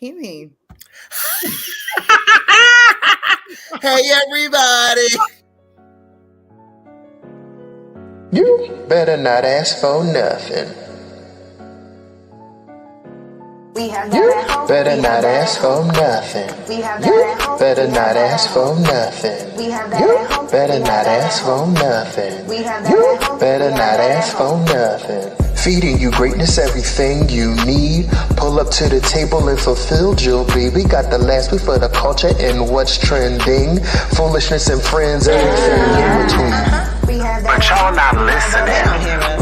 Kimmy. Hey, everybody. You better not ask for nothing. You better not ask for nothing. You better not ask for nothing. You better not ask for nothing. You better not ask for nothing. Feeding you greatness, everything you need. Pull up to the table and fulfill, Jill, baby. Got the last week for the culture and what's trending. Foolishness and friends, everything in between. But y'all not listening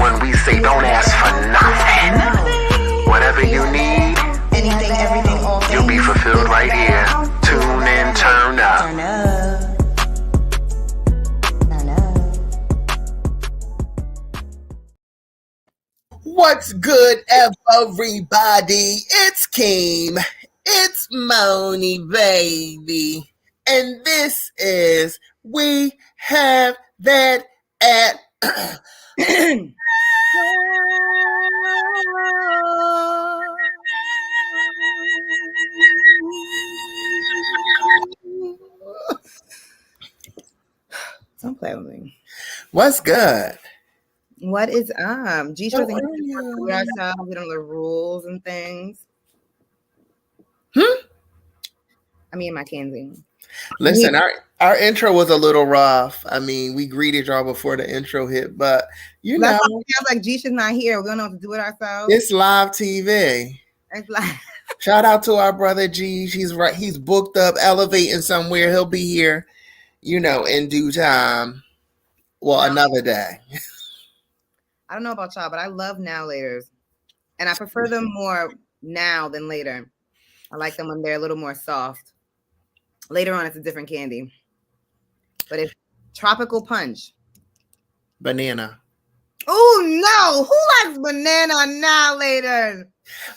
when we say don't ask for nothing. Whatever you need, Anything, everything, all things. you'll be fulfilled right here. Tune in, turn up. Turn up. Turn up. What's good, everybody? It's Keem. It's Moni, baby. And this is We Have That at Don't play with me. What's good? What is G How wasn't are here you? to ourselves. We don't know the rules and things. Hmm? I mean, Mackenzie. Listen, our intro was a little rough. I mean, we greeted y'all before the intro hit, but you know, That's why it feels like G not here. We don't know what to do with ourselves. it's live TV. It's like Shout out to our brother G. He's right. He's booked up, elevating somewhere. He'll be here, in due time. Well, another day. I don't know about y'all, but I love now laters, and I prefer them more now than later. I like them when they're a little more soft. Later on, it's a different candy, but it's tropical punch. Banana. Oh no! Who likes banana now later?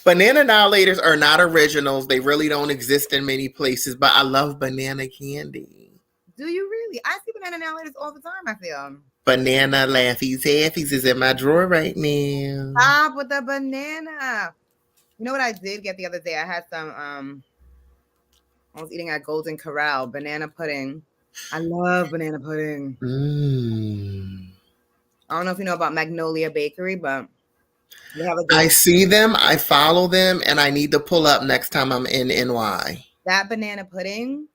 Banana Annihilators are not originals. They really don't exist in many places, but I love banana candy. Do you really? I see banana now laters all the time. I feel. Banana Laffy Taffies is in my drawer right now. Stop with the banana. You know what I did get the other day? I had some. I was eating at Golden Corral banana pudding. I love banana pudding. I don't know if you know about Magnolia Bakery, but they have a I see them, I follow them, and I need to pull up next time I'm in NY. That banana pudding,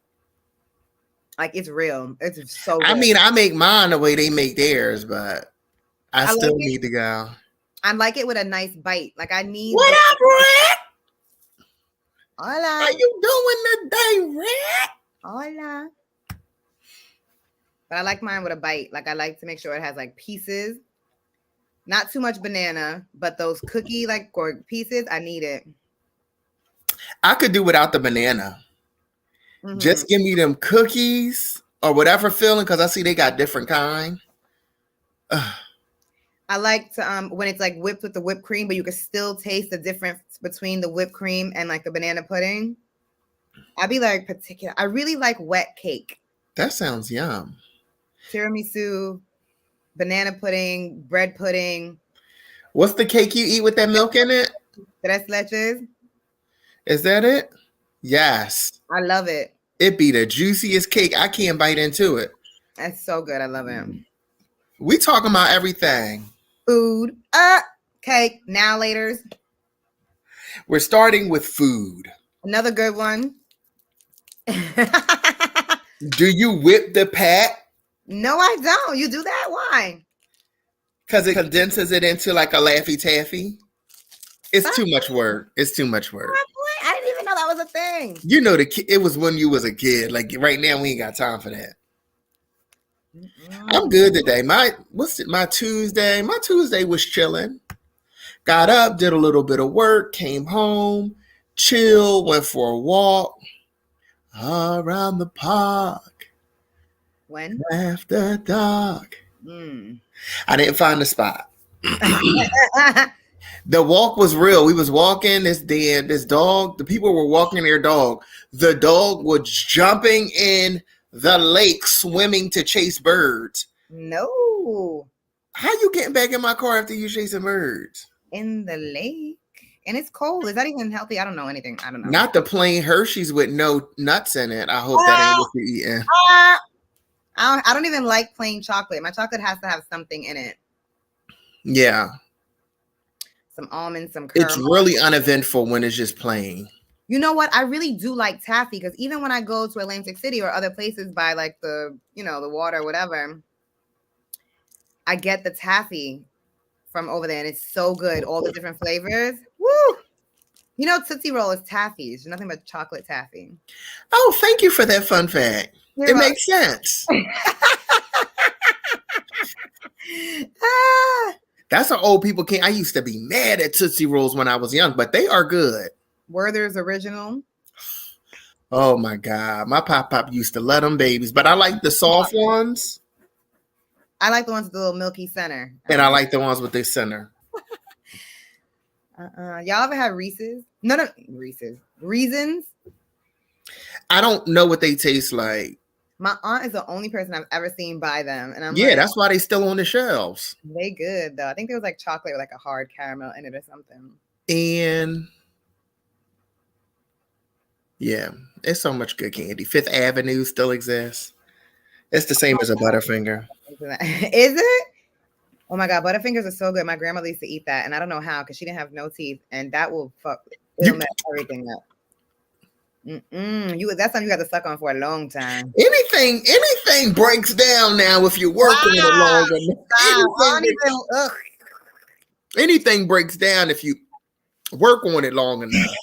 like it's real. It's so good. I mean, I make mine the way they make theirs, but I still like need to go. I like it with a nice bite. Like I need. What up, Rick? Hola. How you doing today, Rick? Hola. But I like mine with a bite. Like I like to make sure it has like pieces. Not too much banana, but those cookie or pieces, I need it. I could do without the banana. Mm-hmm. Just give me them cookies or whatever filling, because I see they got different kind. I like to when it's like whipped with the whipped cream, but you can still taste the difference between the whipped cream and like the banana pudding. I'd be like particular. I really like wet cake. That sounds yum. Tiramisu, banana pudding, bread pudding. What's the cake you eat with that milk in it? Tres leches. Is that it? Yes. I love it. It be the juiciest cake. I can't bite into it. That's so good. I love it. We talking about everything. Food, cake, now laters. We're starting with food. Another good one. Do you whip the pat? No, I don't. You do that? Why? Because it condenses it into like a Laffy Taffy. It's too much work. It's too much work. I didn't even know that was a thing. You know, it was when you was a kid. Like right now, we ain't got time for that. I'm good today. My Tuesday? My Tuesday was chilling. Got up, did a little bit of work, came home, chill, went for a walk around the park. When? After dark. I didn't find the spot. The walk was real. We was walking. This dog. The people were walking their dog. The dog was jumping in the lake, swimming to chase birds. No. How you getting back in my car after you chasing birds? In the lake. and it's cold. Is that even healthy? I don't know anything. I don't know. Not the plain Hershey's with no nuts in it. I hope that ain't what you're eating. I don't even like plain chocolate. My chocolate has to have something in it. Yeah. Some almonds, some caramel. It's really uneventful when it's just plain. You know what? I really do like taffy because even when I go to Atlantic City or other places by like the, the water or whatever, I get the taffy from over there and it's so good. All the different flavors. Woo! Tootsie Roll is taffy. It's nothing but chocolate taffy. Oh, thank you for that fun fact. It makes sense. That's an old people can't. I used to be mad at Tootsie Rolls when I was young, but they are good. Werther's Original. Oh my God. My pop used to let them babies, but I like the soft ones. I like the ones with the little milky center. And I like the ones with the center. Y'all ever had Reese's? No, Reese's. Reasons? I don't know what they taste like. My aunt is the only person I've ever seen buy them. And I'm that's why they still on the shelves. They good though. I think there was like chocolate with like a hard caramel in it or something. And yeah, it's so much good candy. Fifth Avenue still exists. It's the same as a Butterfinger. Is it? Oh my God, Butterfingers are so good. My grandmother used to eat that, and I don't know how because she didn't have no teeth, and that will it'll mess everything up. That's something you got to suck on for a long time. Anything breaks down now if you work on it long enough. Anything breaks down if you work on it long enough.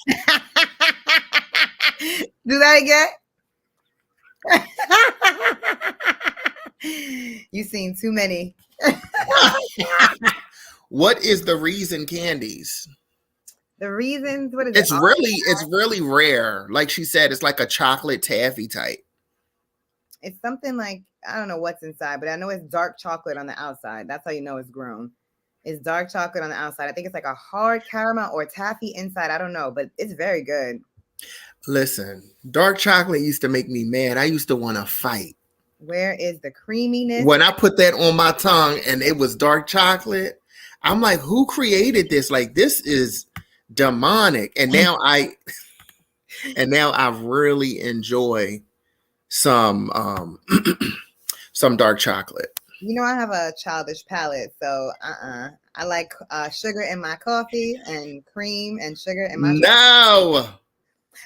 Do that again. You've seen too many. What is the Reason candies? The Reasons, what is it? It's really rare. Like she said, it's like a chocolate taffy type. It's something like, I don't know what's inside, but I know it's dark chocolate on the outside. That's how you know it's grown. It's dark chocolate on the outside. I think it's like a hard caramel or taffy inside. I don't know, but it's very good. Listen, dark chocolate used to make me mad. I used to want to fight. Where is the creaminess? When I put that on my tongue and it was dark chocolate, I'm like, who created this? Like, this is demonic. And now I really enjoy some dark chocolate. I have a childish palate, so I like sugar in my coffee and cream and sugar in my No.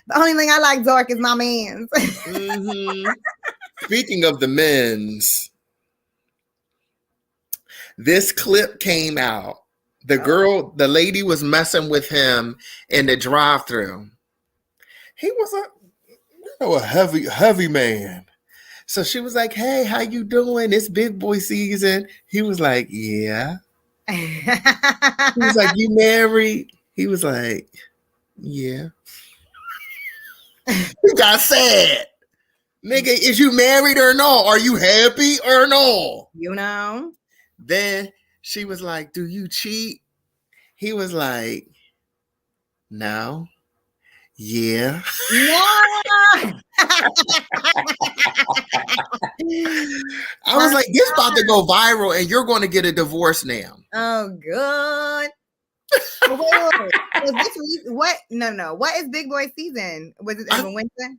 The only thing I like dark is my man's. Mm-hmm. Speaking of the men's, this clip came out. The lady was messing with him in the drive-thru. He was a heavy man. So she was like, "Hey, how you doing? It's big boy season." He was like, "Yeah." He was like, "You married?" He was like, "Yeah." He got sad. Nigga, is you married or no? Are you happy or no? Then she was like, "Do you cheat?" He was like, "No." Yeah. I was like, this about to go viral and you're going to get a divorce now. Oh, good. What? No. What is Big Boy season? Was it in winter?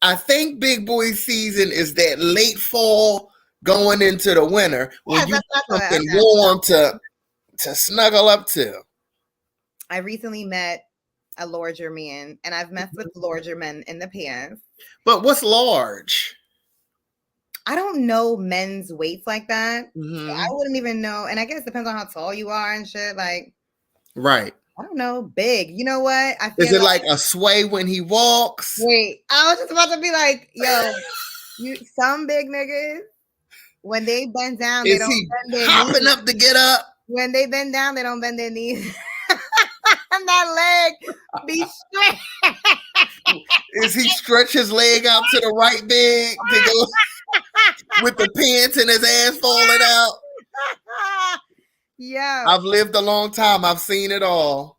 I think Big Boy season is that late fall going into the winter when you have something warm to snuggle up to. I recently met a larger man, and I've messed with larger men in the past. But what's large? I don't know men's weights like that. Mm-hmm. So I wouldn't even know. And I guess it depends on how tall you are and shit. Like, right. I don't know. Big. You know what? Is it like a sway when he walks? Wait, I was just about to be like, yo, some big niggas, when they bend down, they don't bend their hopping knees. Up to get up? When they bend down, they don't bend their knees. And that leg be straight. Is he stretch his leg out to the right big to go with the pants and his ass falling out? Yeah. I've lived a long time. I've seen it all.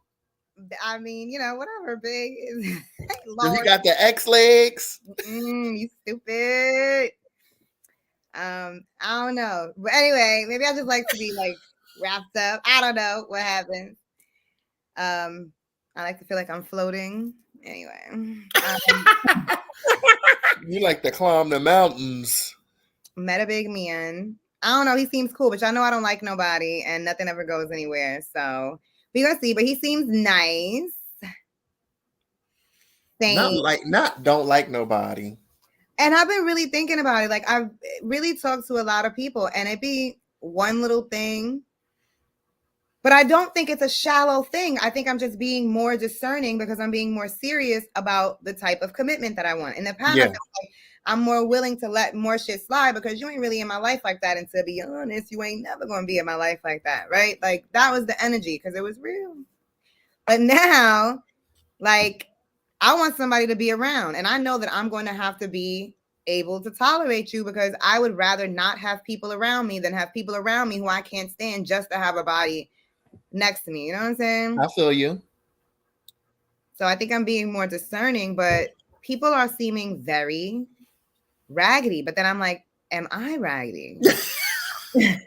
I mean, whatever, big. Does he got the X legs? You stupid. I don't know. But anyway, maybe I just like to be like wrapped up. I don't know what happens. I like to feel like I'm floating. Anyway, You like to climb the mountains. met a big man. I don't know. He seems cool, but y'all know I don't like nobody, and nothing ever goes anywhere. So we gonna see. But he seems nice. Don't like nobody. And I've been really thinking about it. Like I've really talked to a lot of people, and it be one little thing. But I don't think it's a shallow thing. I think I'm just being more discerning because I'm being more serious about the type of commitment that I want. In the past, I feel like I'm more willing to let more shit slide because you ain't really in my life like that. And to be honest, you ain't never going to be in my life like that, right? Like that was the energy because it was real. But now, like, I want somebody to be around. And I know that I'm going to have to be able to tolerate you because I would rather not have people around me than have people around me who I can't stand just to have a body next to me. You know what I'm saying? I feel you. So I think I'm being more discerning, but people are seeming very raggedy. But then I'm like, am I raggedy? Because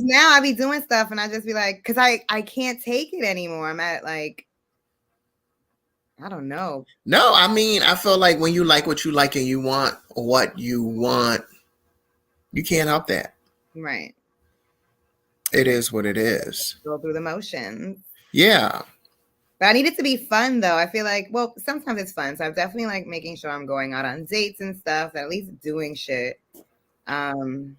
now I be doing stuff and I just be like, because I can't take it anymore. I'm at like, I don't know. No, I mean, I feel like when you like what you like and you want what you want, you can't help that. Right. It is what it is. Go through the motions. Yeah. But I need it to be fun though. I feel like, well, sometimes it's fun. So I'm definitely like making sure I'm going out on dates and stuff, at least doing shit. Yeah.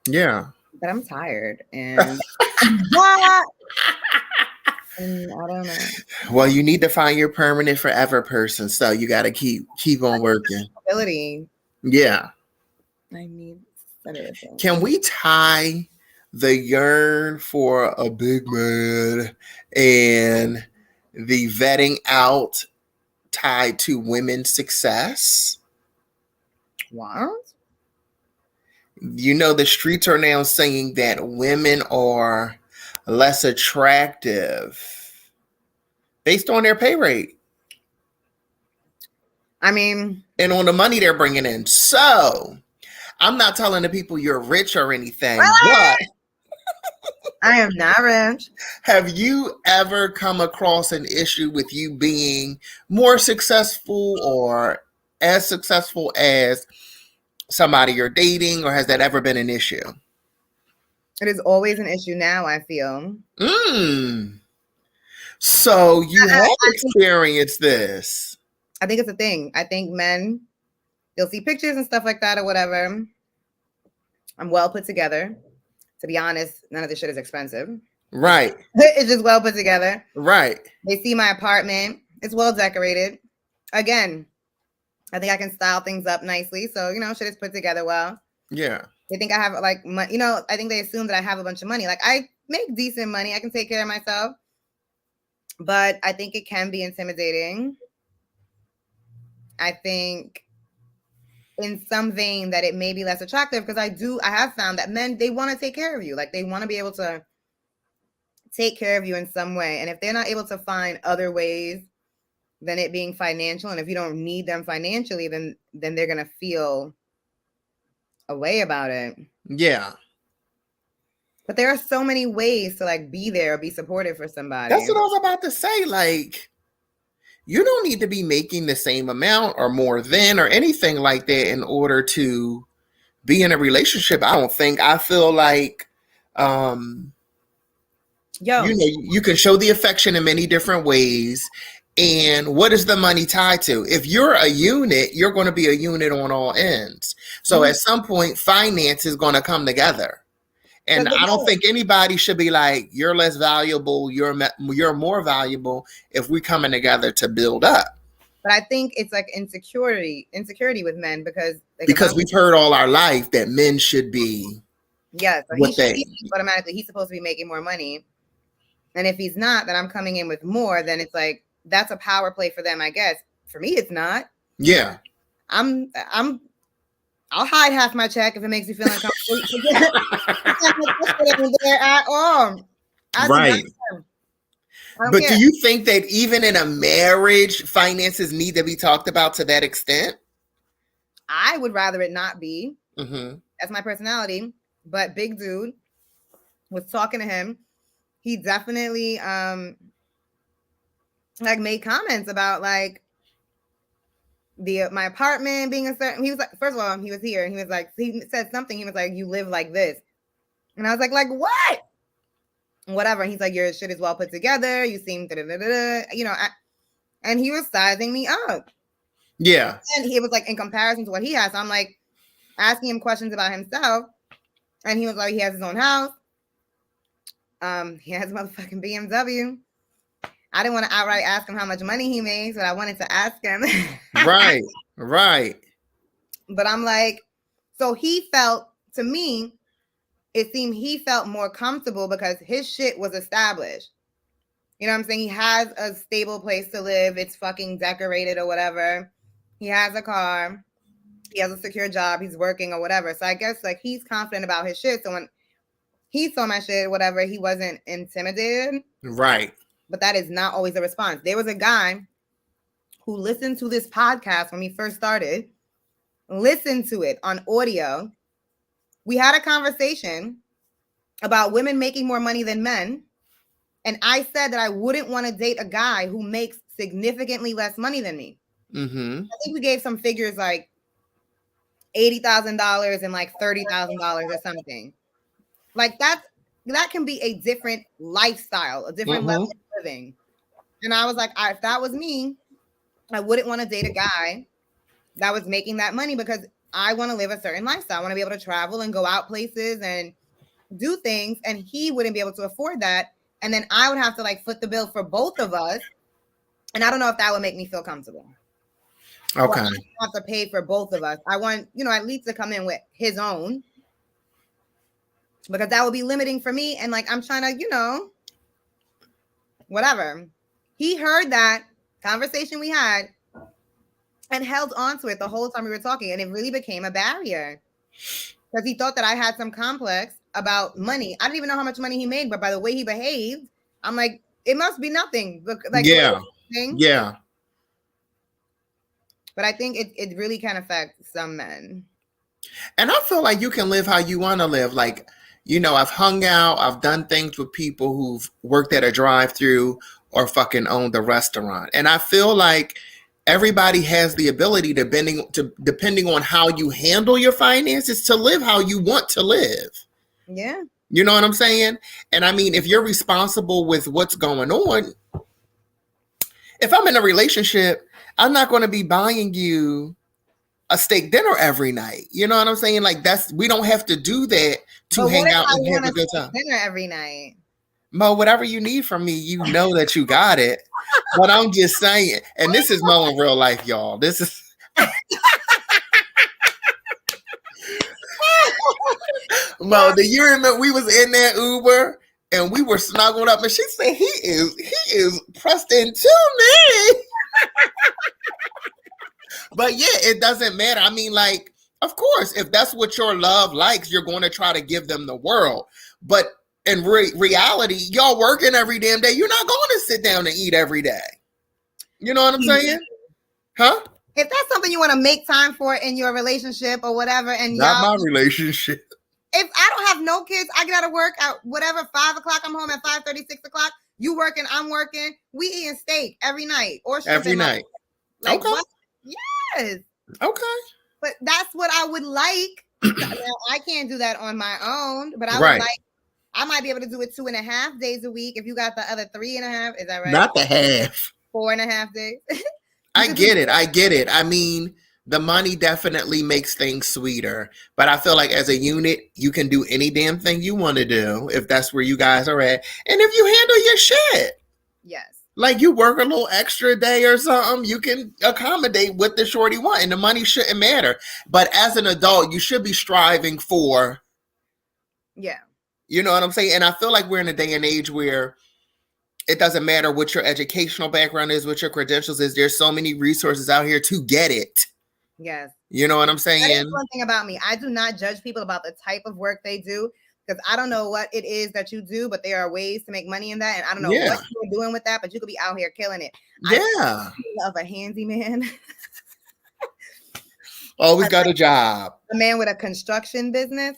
But I'm tired and what? And I don't know. Well, you need to find your permanent forever person. So you got to keep on working. Ability. Yeah. I need better. Can we tie the yearn for a big man and the vetting out tied to women's success? What? You know, the streets are now saying that women are less attractive based on their pay rate. I mean, and on the money they're bringing in. So I'm not telling the people you're rich or anything, but I am not rich. Have you ever come across an issue with you being more successful or as successful as somebody you're dating, or has that ever been an issue? It is always an issue now, I feel. So you have experienced this. I think it's a thing. I think men, you'll see pictures and stuff like that or whatever. I'm well put together. To be honest, none of this shit is expensive. Right. It's just well put together. Right. They see my apartment. It's well decorated. Again, I think I can style things up nicely. So, you know, shit is put together well. Yeah. They think I have like money. You know, I think they assume that I have a bunch of money. Like I make decent money. I can take care of myself. But I think it can be intimidating. I think in some vein that it may be less attractive because I have found that men, they want to take care of you. Like they want to be able to take care of you in some way. And if they're not able to find other ways than it being financial, and if you don't need them financially, then they're going to feel a way about it. Yeah. But there are so many ways to like be there or be supportive for somebody. That's what I was about to say. Like, you don't need to be making the same amount or more than or anything like that in order to be in a relationship. I don't think. I feel like, you know, you can show the affection in many different ways. And what is the money tied to? If you're a unit, you're going to be a unit on all ends. So at some point, finance is going to come together. And I don't think anybody should be like, you're less valuable, you're more valuable if we're coming together to build up. But I think it's like insecurity with men because we've heard all our life that men should be. Yes, automatically he's supposed to be making more money. And if he's not, then I'm coming in with more, then it's like that's a power play for them, I guess. For me, it's not. Yeah. I'll hide half my check if it makes you feel uncomfortable. At all. Right. But do you think that even in a marriage, finances need to be talked about to that extent? I would rather it not be. Mm-hmm. That's my personality. But big dude was talking to him, he definitely like made comments about like my apartment being a certain. He was like, first of all, he was here and he was like, he said something. He was like, "You live like this," and I was like what? Whatever. And he's like, "Your shit is well put together. You seem you know." And he was sizing me up. Yeah. And he was like, in comparison to what he has, so I'm like asking him questions about himself, and he was like, he has his own house. He has a motherfucking BMW. I didn't want to outright ask him how much money he makes, but I wanted to ask him. Right. But I'm like, so he felt, to me, it seemed he felt more comfortable because his shit was established. You know what I'm saying? He has a stable place to live. It's fucking decorated or whatever. He has a car. He has a secure job. He's working or whatever. So I guess like he's confident about his shit. So when he saw my shit, whatever, he wasn't intimidated. Right. But that is not always a response. There was a guy who listened to this podcast when we first started, listened to it on audio. We had a conversation about women making more money than men. And I said that I wouldn't want to date a guy who makes significantly less money than me. Mm-hmm. I think we gave some figures like $80,000 and like $30,000 or something. Like that can be a different lifestyle, a different level of living. And I was like, if that was me, I wouldn't want to date a guy that was making that money because I want to live a certain lifestyle. I want to be able to travel and go out places and do things. And he wouldn't be able to afford that. And then I would have to like foot the bill for both of us. And I don't know if that would make me feel comfortable. Okay. I have to pay for both of us. I want, at least to come in with his own. Because that would be limiting for me. And like, I'm trying to, whatever. He heard that conversation we had and held on to it the whole time we were talking. And it really became a barrier. Because he thought that I had some complex about money. I didn't even know how much money he made, but by the way he behaved, I'm like, it must be nothing. Like, yeah. Yeah. But I think it really can affect some men. And I feel like you can live how you want to live. Like, I've hung out, I've done things with people who've worked at a drive-through or fucking owned a restaurant. And I feel like everybody has the ability depending on how you handle your finances to live how you want to live. Yeah. You know what I'm saying? And I mean, if you're responsible with what's going on, if I'm in a relationship, I'm not going to be buying you a steak dinner every night. You know what I'm saying? Like we don't have to do that to hang out and have a good time. Dinner every night. Mo, whatever you need from me, you know that you got it. But I'm just saying, and this is Mo in real life, y'all. This is Mo, do you remember we was in that Uber and we were snuggled up and she said he is pressed into me. But yeah, it doesn't matter. I mean, like, of course, if that's what your love likes, you're going to try to give them the world. But in reality, y'all working every damn day. You're not going to sit down and eat every day. You know what I'm saying? Huh? If that's something you want to make time for in your relationship or whatever, and not my relationship. If I don't have no kids, I get out of work at whatever, 5 o'clock, I'm home at 5:30, 6 o'clock. You working, I'm working. We eating steak every night or every night. Like, okay. What? Yes. Okay. But that's what I would like. Now, I can't do that on my own, but I would like, I might be able to do it 2.5 days a week. If you got the other 3.5, is that right? Not the half. 4.5 days. I get it. I mean, the money definitely makes things sweeter, but I feel like as a unit, you can do any damn thing you want to do if that's where you guys are at. And if you handle your shit. Yes. Like you work a little extra day or something, you can accommodate what the shorty want and the money shouldn't matter. But as an adult, you should be striving for. Yeah. You know what I'm saying? And I feel like we're in a day and age where it doesn't matter what your educational background is, what your credentials is. There's so many resources out here to get it. Yes. You know what I'm saying? That is one thing about me. I do not judge people about the type of work they do because I don't know what it is that you do, but there are ways to make money in that. And I don't know what you're doing with that, but you could be out here killing it. Yeah. I love a handyman. Always got a job. A man with a construction business.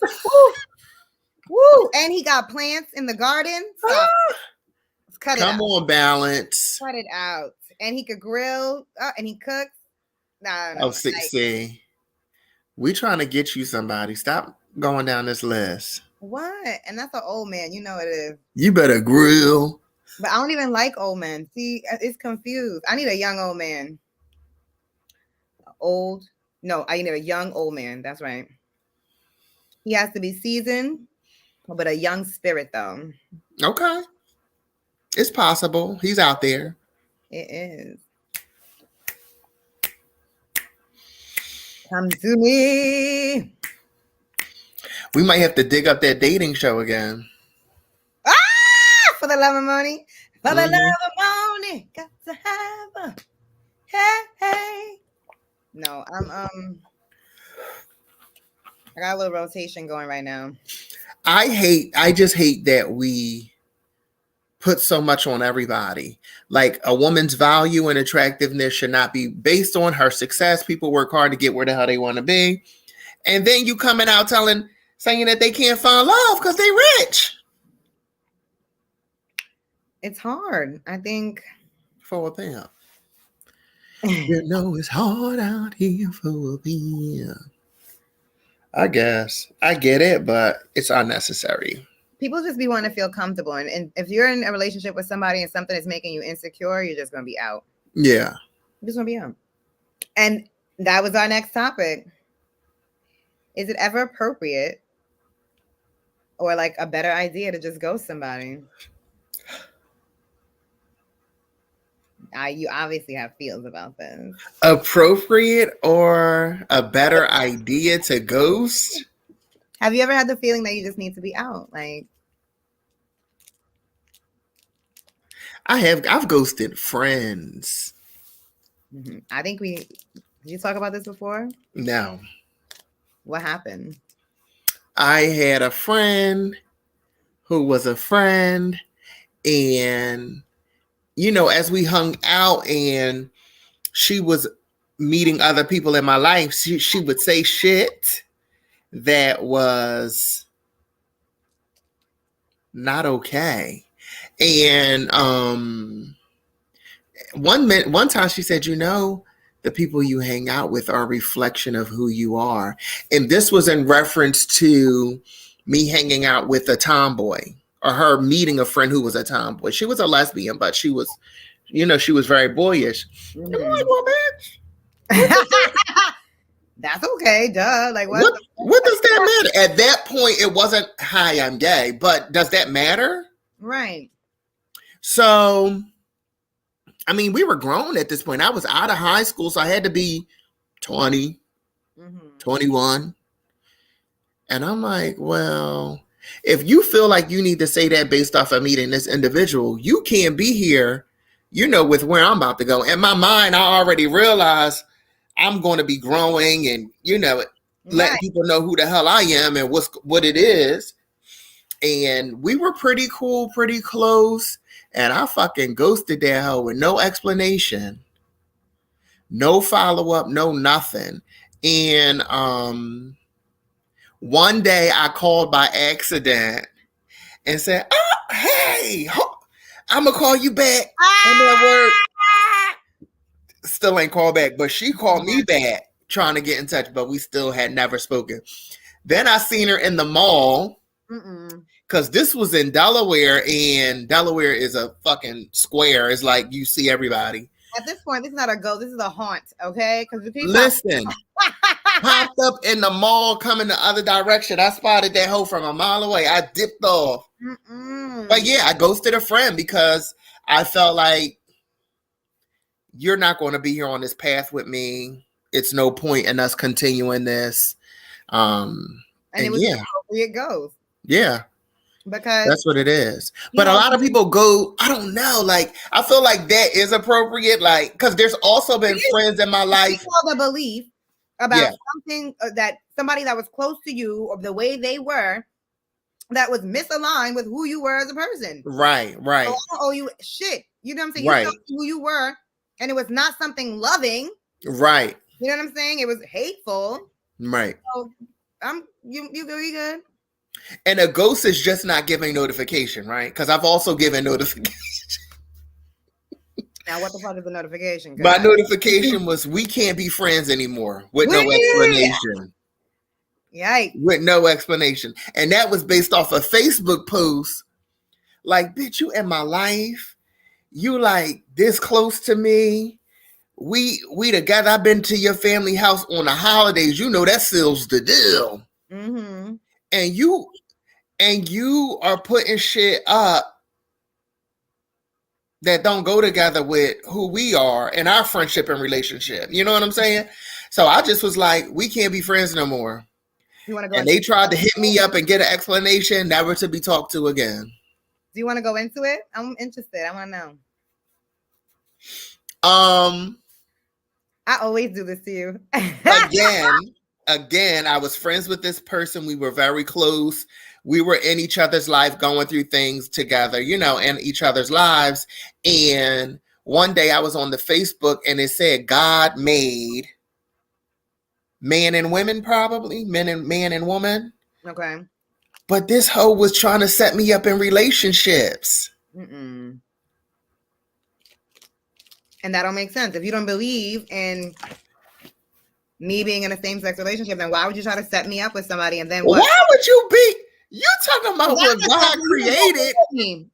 Woo! And he got plants in the garden. Stop. Let's cut it out. Come on, Balance. Cut it out. And he could grill and he cooks. No. Oh, see. We trying to get you somebody. Stop going down this list. What? And that's an old man. You know it is. You better grill. But I don't even like old men. See, it's confused. I need a young old man. I need a young old man. That's right. He has to be seasoned, but a young spirit, though. Okay. It's possible. He's out there. It is. Come to me. We might have to dig up that dating show again. For the love of money. For the love of money. Got to have a hey. No, I got a little rotation going right now. I just hate that we put so much on everybody. Like, a woman's value and attractiveness should not be based on her success. People work hard to get where the hell they want to be. And then you coming out saying that they can't find love because they rich. It's hard. I think. For a pimp. You know it's hard out here for a pimp. I guess. I get it, but it's unnecessary. People just be wanting to feel comfortable. And if you're in a relationship with somebody and something is making you insecure, you're just going to be out. Yeah. You're just going to be out. And that was our next topic. Is it ever appropriate or like a better idea to just ghost somebody? You obviously have feels about this. Appropriate or a better idea to ghost? Have you ever had the feeling that you just need to be out? Like, I've ghosted friends. mm-hmm. I think did you talk about this before? No. What happened? I had a friend who was a friend, and as we hung out and she was meeting other people in my life, she would say shit that was not okay. And one time she said, the people you hang out with are a reflection of who you are. And this was in reference to me hanging out with a tomboy, or her meeting a friend who was a tomboy. She was a lesbian, but she was, she was very boyish. Mm-hmm. I'm like, well, bitch. That's okay, duh. Like, what does that matter? At that point, it wasn't, hi, I'm gay, but does that matter? Right. So, I mean, we were grown at this point. I was out of high school, so I had to be 20, 21. And I'm like, well, if you feel like you need to say that based off of meeting this individual, you can't be here, with where I'm about to go. In my mind, I already realized I'm going to be growing and, letting people know who the hell I am and what it is. And we were pretty cool, pretty close. And I fucking ghosted that hoe with no explanation, no follow-up, no nothing. And one day I called by accident and said, oh, hey, I'm going to call you back. I'm at work. Still ain't called back, but she called me back trying to get in touch, but we still had never spoken. Then I seen her in the mall. Because this was in Delaware, and Delaware is a fucking square. It's like you see everybody. At this point, this is not a ghost. This is a haunt, okay? Because the people listen, popped up in the mall coming the other direction. I spotted that hoe from a mile away. I dipped off. But yeah, I ghosted a friend because I felt like you're not going to be here on this path with me. It's no point in us continuing this. And it was appropriate ghost. Yeah. Because that's what it is. But a lot of people go, I don't know, like, I feel like that is appropriate, like, because there's also been friends in my life. The belief about something that somebody that was close to you or the way they were that was misaligned with who you were as a person. Right. So I don't owe you shit. You know what I'm saying? You know who you were, and it was not something loving. Right. You know what I'm saying? It was hateful. Right. So you good? And a ghost is just not giving notification, right? Because I've also given notification. Now, what the fuck is the notification? My notification was, we can't be friends anymore, with no explanation. Yikes. With no explanation. And that was based off a Facebook post. Like, bitch, you in my life. You like this close to me. We together. I've been to your family house on the holidays. You know that seals the deal. Mm-hmm. And you are putting shit up that don't go together with who we are and our friendship and relationship. You know what I'm saying? So I just was like, we can't be friends no more. You want to go? And they tried to hit me up and get an explanation, never to be talked to again. Do you want to go into it? I'm interested. I want to know. I always do this to you. Again, I was friends with this person. We were very close. We were in each other's life, going through things together, you know, in each other's lives. And one day I was on the Facebook and it said God made man and women, probably man and woman. Okay. But this hoe was trying to set me up in relationships. Mm-mm. And that don't make sense. If you don't believe in me being in a same-sex relationship, then why would you try to set me up with somebody? And then what? Why would you be? You talking about what God created? If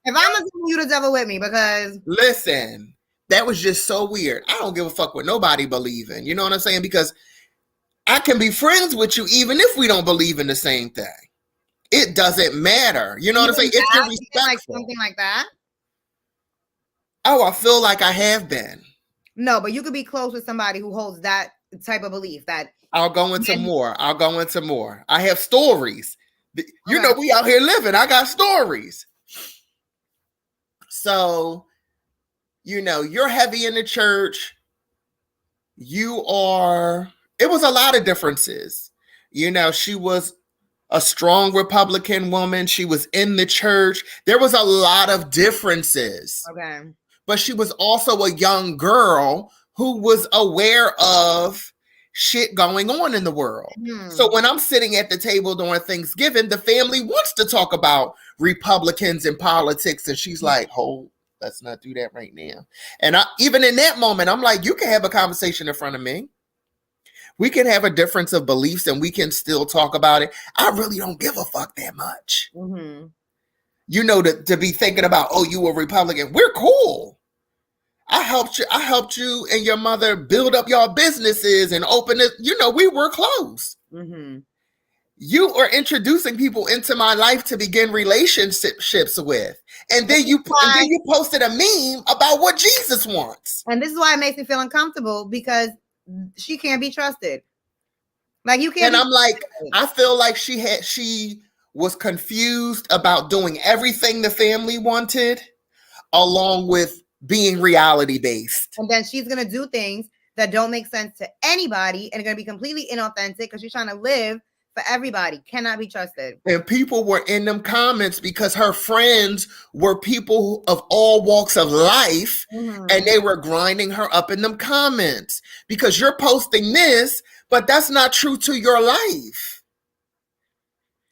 I'm assuming you the devil with me, because listen, that was just so weird. I don't give a fuck what nobody believe in. You know what I'm saying? Because I can be friends with you even if we don't believe in the same thing. It doesn't matter. You know what I'm saying? If you're respectful, like something like that. Oh, I feel like I have been. No, but you could be close with somebody who holds that type of belief. That I'll go into more. I have stories. You know, we out here living. I got stories. So, you know, you're heavy in the church. You are. It was a lot of differences. You know, she was a strong Republican woman. She was in the church. There was a lot of differences. Okay. But she was also a young girl who was aware of shit going on in the world. So when I'm sitting at the table during Thanksgiving, the family wants to talk about Republicans and politics. And she's like, oh, let's not do that right now. And even in that moment, I'm like, you can have a conversation in front of me. We can have a difference of beliefs and we can still talk about it. I really don't give a fuck that much. Mm-hmm. You know, to be thinking about, oh, you a Republican. We're cool. I helped you and your mother build up your businesses and open it. You know, we were close. Mm-hmm. You are introducing people into my life to begin relationships with. And then you posted a meme about what Jesus wants. And this is why it makes me feel uncomfortable, because she can't be trusted. Like you can't. And I'm like, I feel like she was confused about doing everything the family wanted, along with being reality based. And then she's gonna do things that don't make sense to anybody and are gonna be completely inauthentic because she's trying to live for everybody. Cannot be trusted. And people were in them comments because her friends were people of all walks of life, and they were grinding her up in them comments because you're posting this, but that's not true to your life.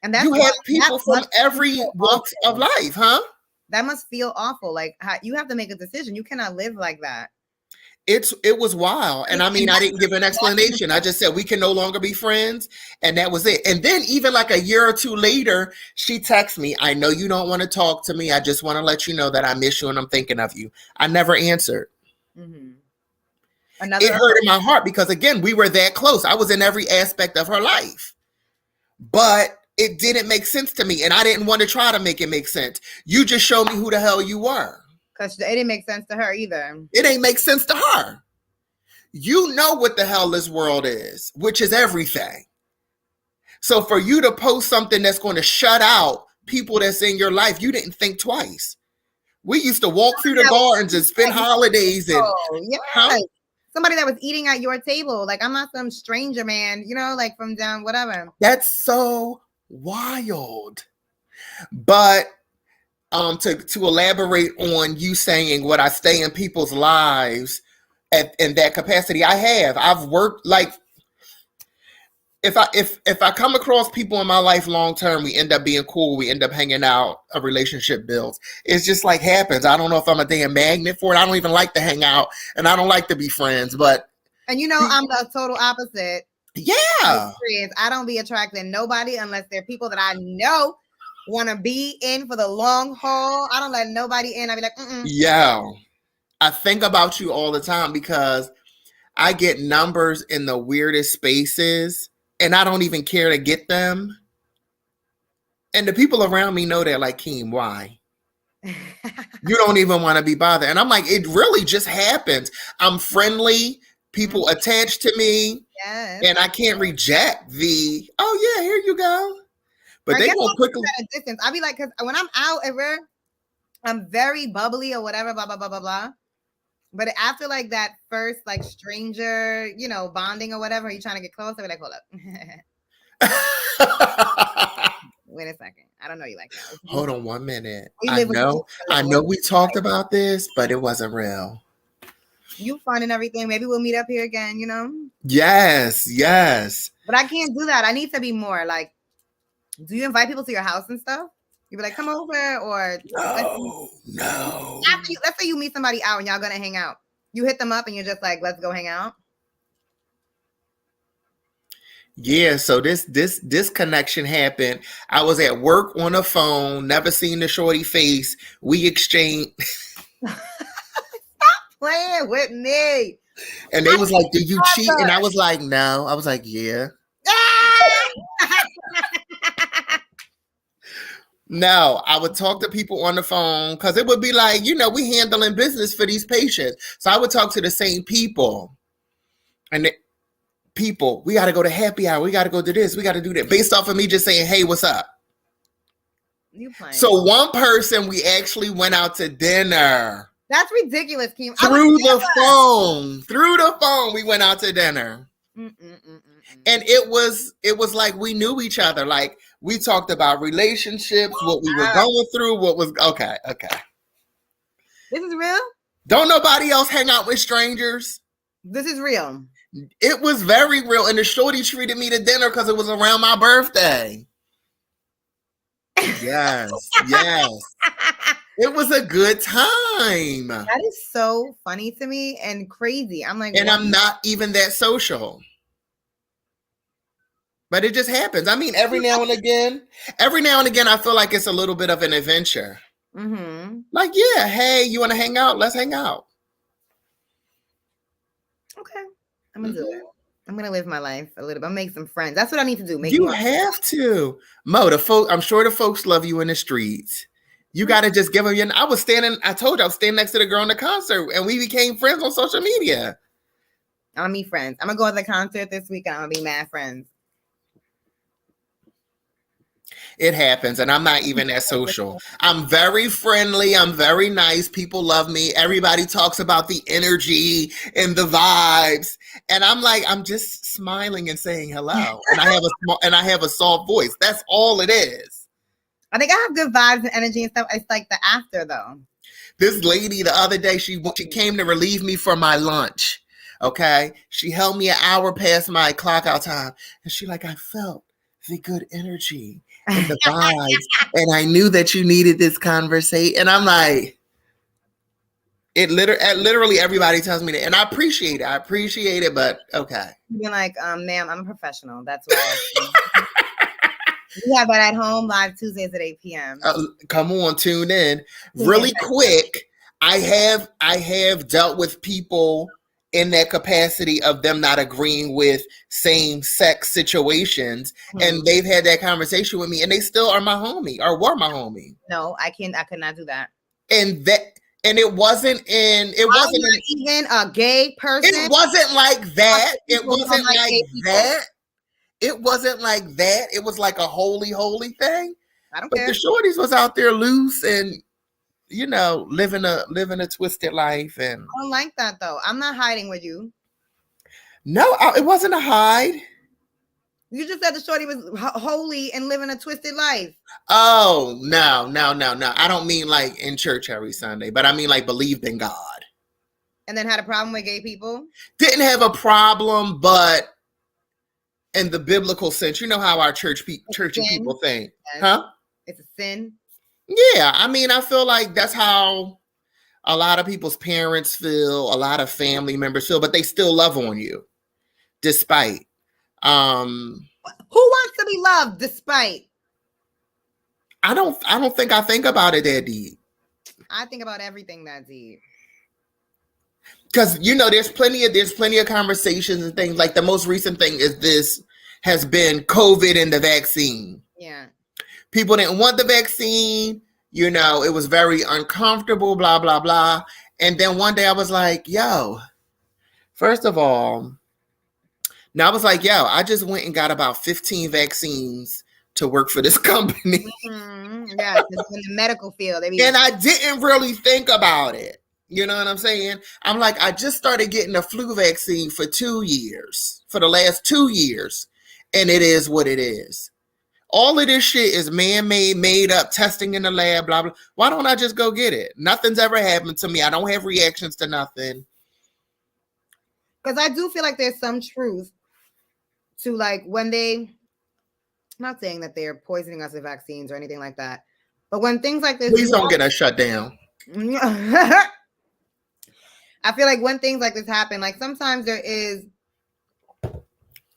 And that's, you have people from every walk of life, huh? That must feel awful. Like, you have to make a decision. You cannot live like that. It was wild. And I mean, I didn't give an explanation. I just said, we can no longer be friends. And that was it. And then even like a year or two later, she texted me, I know you don't want to talk to me. I just want to let you know that I miss you and I'm thinking of you. I never answered. Mm-hmm. It hurt in my heart because, again, we were that close. I was in every aspect of her life. But it didn't make sense to me. And I didn't want to try to make it make sense. You just showed me who the hell you were. Because it didn't make sense to her either. It ain't make sense to her. You know what the hell this world is, which is everything. So for you to post something that's going to shut out people that's in your life, you didn't think twice. We used to walk through the gardens and spend holidays. And yeah. Somebody that was eating at your table. Like, I'm not some stranger, man, you know, like from down whatever. That's so wild. But to elaborate on you saying what I stay in people's lives in that capacity, I've worked, like, if I come across people in my life long term, we end up being cool, we end up hanging out, a relationship builds. It's just like happens. I don't know if I'm a damn magnet for it. I don't even like to hang out and I don't like to be friends, but And you know, I'm the total opposite. yeah. I don't be attracting nobody unless they're people that I know want to be in for the long haul. I don't let nobody in. I be like, Yeah. I think about you all the time because I get numbers in the weirdest spaces and I don't even care to get them. And the people around me know that, like, Keem, why? You don't even want to be bothered. And I'm like, it really just happens. I'm friendly. People attach to me. yes. And I can't reject the, oh, yeah, here you go. But I they guess won't I'll quickly. keep at a distance. I'll be like, because when I'm out everywhere, I'm very bubbly or whatever, blah, blah, blah, blah, blah. But after like that first like stranger, you know, bonding or whatever, you trying to get close, I'll be like, hold up. Wait a second. I don't know you like that. Hold on 1 minute. We I live with know you. we talked about this, but it wasn't real. You fun and everything. Maybe we'll meet up here again, you know? Yes, yes. But I can't do that. I need to be more like, do you invite people to your house and stuff? You be like, come over, or No. after you, let's say you meet somebody out and y'all gonna hang out. You hit them up and you're just like, let's go hang out. Yeah, so this connection happened. I was at work on the phone, never seen the shorty face. We exchanged, Playing with me. and they was like, "Do you cheat?" And I was like, "No." I was like, "Yeah." No, I would talk to people on the phone because it would be like, you know, we handling business for these patients. So I would talk to the same people. And people, we got to go to happy hour. We got to go to this. We got to do that. Based off of me just saying, hey, what's up? You playing. So one person, we actually went out to dinner. That's ridiculous, Keem. Through the phone, we went out to dinner. And it was like we knew each other. Like we talked about relationships, what we were going through, what was okay. This is real? Don't nobody else hang out with strangers? This is real. It was very real. And the shorty treated me to dinner because it was around my birthday. Yes. It was a good time. That is so funny to me and crazy. I'm like, and what? I'm not even that social. But it just happens. I mean, every now and again, I feel like it's a little bit of an adventure. Mm-hmm. Like, yeah, hey, you want to hang out? Let's hang out. Okay. I'm going to do it. I'm going to live my life a little bit. Make some friends. That's what I need to do. You have to. Mo, I'm sure the folks love you in the streets. You got to just give them your... I told you I was standing next to the girl in the concert and we became friends on social media. I'm going to meet friends. I'm going to go to the concert this week and I'm going to be mad friends. It happens, and I'm not even that social. I'm very friendly. I'm very nice. People love me. Everybody talks about the energy and the vibes, and I'm like, I'm just smiling and saying hello. And I have a soft voice. That's all it is. I think I have good vibes and energy and stuff. It's like the after, though. This lady the other day, she came to relieve me for my lunch. Okay, she held me an hour past my clock out time, and she like, I felt the good energy and the vibes, and I knew that you needed this conversation. And I'm like, literally everybody tells me that, and I appreciate it. But okay, you're like, ma'am, I'm a professional. That's why. We have that at home live Tuesdays at 8 p.m. Come on, tune in really quick. I have dealt with people in that capacity of them not agreeing with same-sex situations, and they've had that conversation with me, and they still are my homie or were my homie. No, I could not do that. And it wasn't even a gay person. It wasn't like that. It wasn't like that. It was like a holy thing. I don't care. The shorties was out there loose and, you know, living a twisted life. And I don't like that though. I'm not hiding with you. No, it wasn't a hide. You just said the shorty was holy and living a twisted life. Oh, no. I don't mean like in church every Sunday, but I mean like believed in God. And then had a problem with gay people? Didn't have a problem, but in the biblical sense. You know how our churchy people think, Yes. huh? It's a sin. Yeah, I mean, I feel like that's how a lot of people's parents feel, a lot of family members feel, but they still love on you despite. Who wants to be loved despite? I don't think I think about it that deep. I think about everything that deep. Because there's plenty of conversations and things. Like the most recent thing has been COVID and the vaccine. Yeah. People didn't want the vaccine. It was very uncomfortable, blah, blah, blah. And then one day I was like, yo, first of all, now I was like, yo, I just went and got about 15 vaccines to work for this company. Yeah, it's in the medical field. And I didn't really think about it. You know what I'm saying? I'm like, I just started getting the flu vaccine for the last 2 years. And it is what it is. All of this shit is man-made, made up, testing in the lab, blah, blah. Why don't I just go get it? Nothing's ever happened to me. I don't have reactions to nothing. Because I do feel like there's some truth to like when I'm not saying that they're poisoning us with vaccines or anything like that. But when things like this. Please don't get us shut down. I feel like when things like this happen, like sometimes there is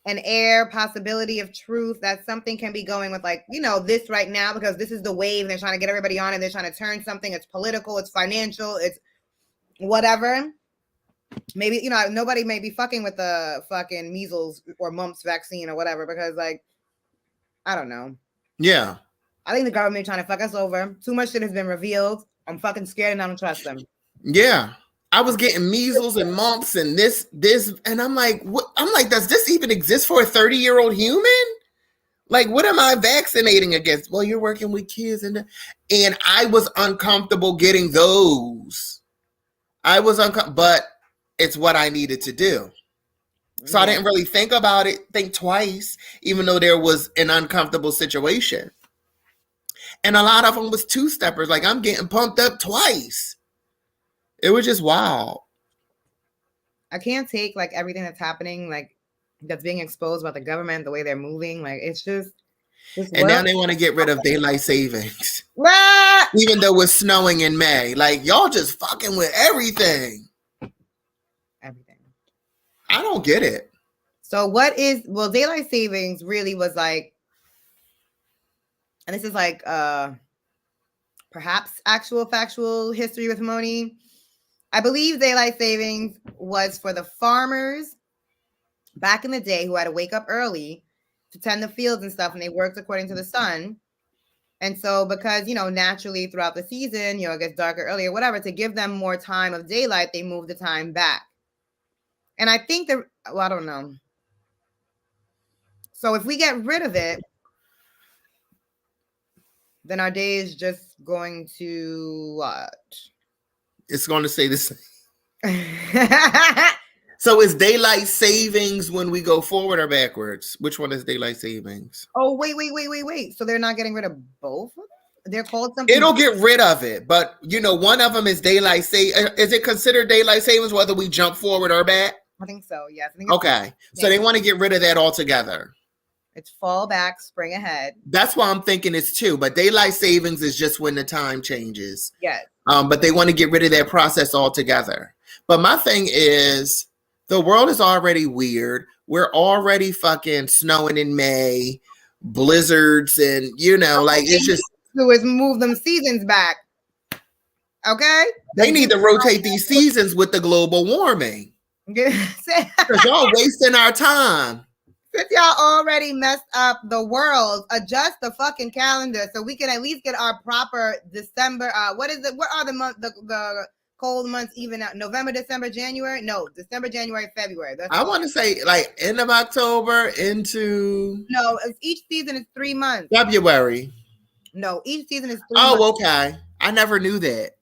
an air possibility of truth that something can be going with like, this right now, because this is the wave. They're trying to get everybody on it. They're trying to turn something. It's political. It's financial. It's whatever. Maybe, nobody may be fucking with the fucking measles or mumps vaccine or whatever, because like, I don't know. Yeah. I think the government trying to fuck us over. Too much shit has been revealed. I'm fucking scared and I don't trust them. Yeah. I was getting measles and mumps and this, and I'm like, what? I'm like, does this even exist for a 30-year-old human? Like, what am I vaccinating against? Well, you're working with kids, and I was uncomfortable getting those. I was uncomfortable, but it's what I needed to do. So I didn't really think twice, even though there was an uncomfortable situation. And a lot of them was two-steppers. Like, I'm getting pumped up twice. It was just wild. I can't take like everything that's happening, like that's being exposed about the government, the way they're moving. Like it's just and now they want to get rid of daylight savings. Ah! Even though it's snowing in May. Like y'all just fucking with everything. Everything. I don't get it. So daylight savings really was like, and this is like perhaps actual factual history with Moni. I believe daylight savings was for the farmers back in the day who had to wake up early to tend the fields and stuff, and they worked according to the sun. And so because, naturally throughout the season, it gets darker earlier, whatever, to give them more time of daylight, they moved the time back. And I think I don't know. So if we get rid of it, then our day is just going to what? It's going to say the same. So is daylight savings when we go forward or backwards? Which one is daylight savings? Oh, wait. So they're not getting rid of both of them? They're called something. It'll get rid of it. But, one of them is daylight savings. Is it considered daylight savings whether we jump forward or back? I think so, yes. Okay. So they want to get rid of that altogether. It's fall back, spring ahead. That's why I'm thinking it's two. But daylight savings is just when the time changes. Yes. But they want to get rid of that process altogether. But my thing is, the world is already weird. We're already fucking snowing in May, blizzards, and it's just. Do is move them seasons back. Okay. They need to rotate these seasons with the global warming. Because y'all wasting our time. Since y'all already messed up the world, adjust the fucking calendar so we can at least get our proper December. What is it? What are the month the cold months even out? November, December, January? No, December, January, February. I want to say like end of October into. No, each season is 3 months. February. No, each season is 3 months. Oh, okay. I never knew that.